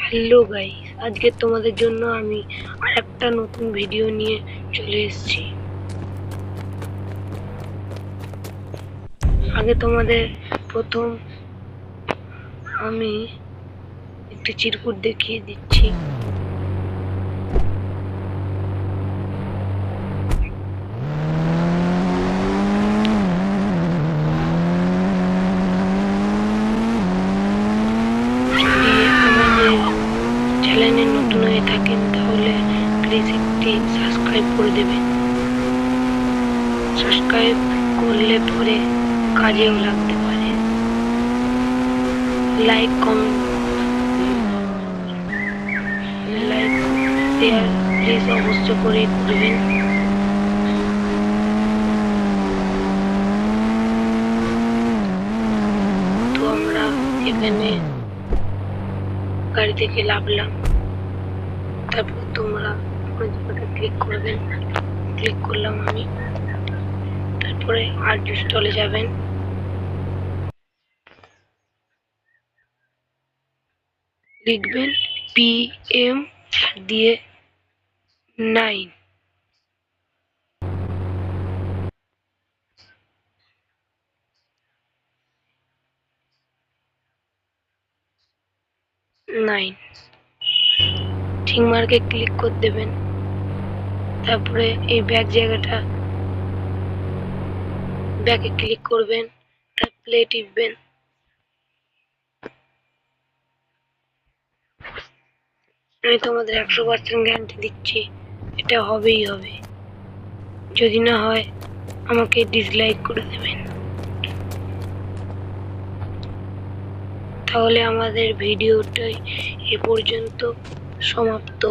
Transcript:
Hello guys, আজকে তোমাদের জন্য আমি আরেকটা নতুন ভিডিও নিয়ে চলে এসেছি। আগে তোমাদের প্রথম আমি একটি চিরকুট দেখিয়ে দিচ্ছি। চ্যানেলে নতুন হয়ে থাকেন তাহলে প্লিজ একটি সাবস্ক্রাইব করে দেবেন। সাবস্ক্রাইব করলে পরে কাজেও লাগতে পারে। লাইক শেয়ার প্লিজ অবশ্য করে করবেন। তো আমরা এখানে গাড়ি থেকে নামলাম, তারপর তোমরা ক্লিক করবেন। ক্লিক করলাম আমি, তারপরে আর্ট ইনস্টলে যাবেন। লিখবেন PM দিয়ে 9। ঠিক মার্কে ক্লিক করে দেবেন। তারপরে এই ব্যাক জায়গাটা ব্যাকে ক্লিক করবেন, তার প্লে টিপবেন। আমি তোমাদের 100% গ্যারান্টি দিচ্ছি এটা হবেই হবে। যদি না হয় আমাকে ডিসলাইক করে দেবেন। তাহলে আমাদের ভিডিওটাই এ পর্যন্ত সমাপ্ত।